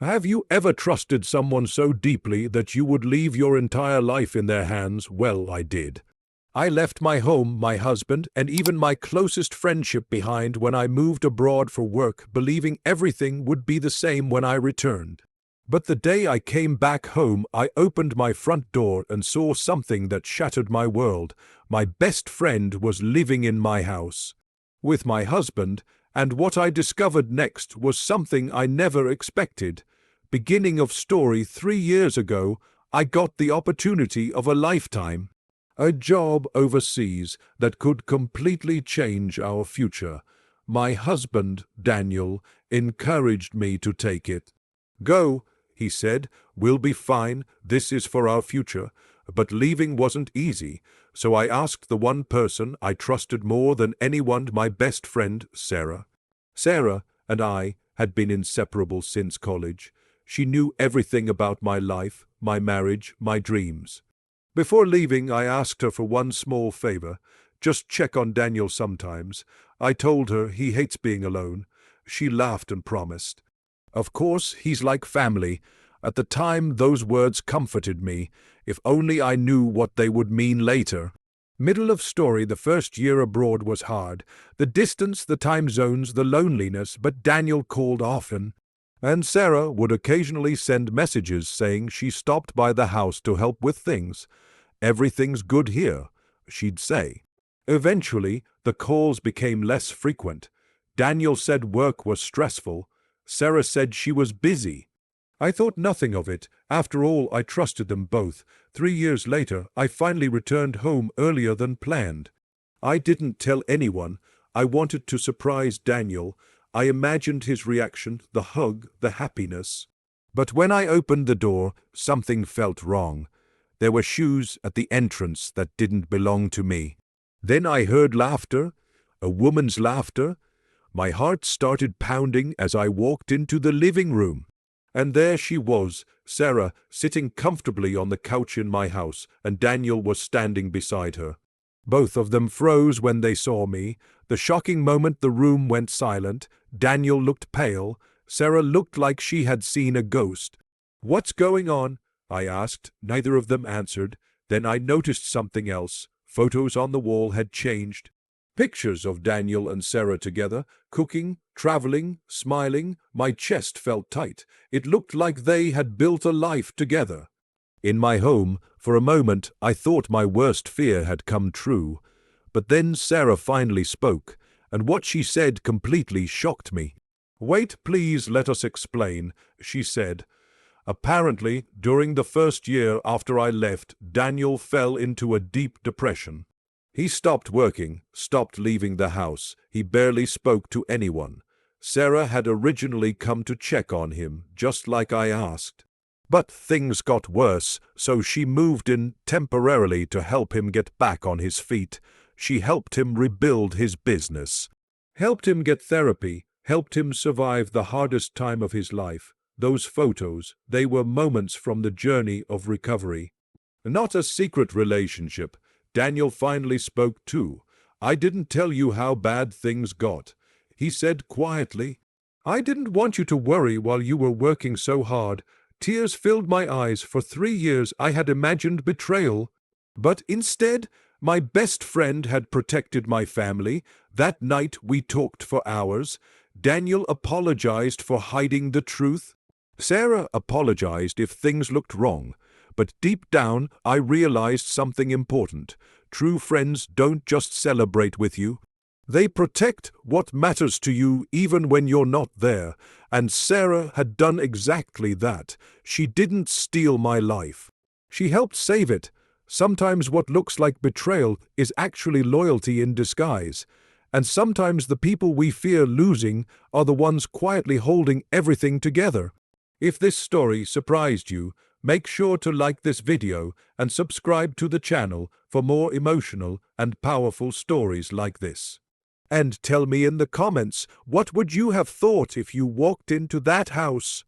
Have you ever trusted someone so deeply that you would leave your entire life in their hands? Well, I did. I left my home, my husband, and even my closest friendship behind when I moved abroad for work, believing everything would be the same when I returned. But the day I came back home, I opened my front door and saw something that shattered my world. My best friend was living in my house with my husband, and what I discovered next was something I never expected. Beginning of story 3 years ago, I got the opportunity of a lifetime. A job overseas that could completely change our future. My husband, Daniel, encouraged me to take it. Go, he said, we'll be fine, this is for our future. But leaving wasn't easy, so I asked the one person I trusted more than anyone, my best friend, Sarah. Sarah and I had been inseparable since college. She knew everything about my life, my marriage, my dreams. Before leaving, I asked her for one small favor. Just check on Daniel sometimes. I told her he hates being alone. She laughed and promised. Of course, he's like family. At the time, those words comforted me. If only I knew what they would mean later. Middle of story, the first year abroad was hard. The distance, the time zones, the loneliness, but Daniel called often. And Sarah would occasionally send messages saying she stopped by the house to help with things. Everything's good here, she'd say. Eventually, the calls became less frequent. Daniel said work was stressful. Sarah said she was busy. I thought nothing of it. After all, I trusted them both. 3 years later, I finally returned home earlier than planned. I didn't tell anyone. I wanted to surprise Daniel. I imagined his reaction, the hug, the happiness. But when I opened the door, something felt wrong. There were shoes at the entrance that didn't belong to me. Then I heard laughter, a woman's laughter. My heart started pounding as I walked into the living room. And there she was, Sarah, sitting comfortably on the couch in my house, and Daniel was standing beside her. Both of them froze when they saw me. The shocking moment the room went silent. Daniel looked pale. Sarah looked like she had seen a ghost. "What's going on?" I asked. Neither of them answered. Then I noticed something else. Photos on the wall had changed. Pictures of Daniel and Sarah together, cooking, traveling, smiling. My chest felt tight. It looked like they had built a life together. In my home, for a moment, I thought my worst fear had come true. But then Sarah finally spoke, and what she said completely shocked me. "Wait, please, let us explain," she said. Apparently, during the first year after I left, Daniel fell into a deep depression. He stopped working, stopped leaving the house. He barely spoke to anyone. Sarah had originally come to check on him, just like I asked. But things got worse, so she moved in temporarily to help him get back on his feet. She helped him rebuild his business, helped him get therapy, helped him survive the hardest time of his life. Those photos, they were moments from the journey of recovery. Not a secret relationship. Daniel finally spoke too. "I didn't tell you how bad things got," he said quietly. "I didn't want you to worry while you were working so hard. Tears filled my eyes. For 3 years I had imagined betrayal. But instead, my best friend had protected my family. That night we talked for hours. Daniel apologized for hiding the truth. Sarah apologized if things looked wrong. But deep down, I realized something important. True friends don't just celebrate with you. They protect what matters to you even when you're not there. And Sarah had done exactly that. She didn't steal my life. She helped save it. Sometimes what looks like betrayal is actually loyalty in disguise. And sometimes the people we fear losing are the ones quietly holding everything together. If this story surprised you, make sure to like this video and subscribe to the channel for more emotional and powerful stories like this. And tell me in the comments, what would you have thought if you walked into that house?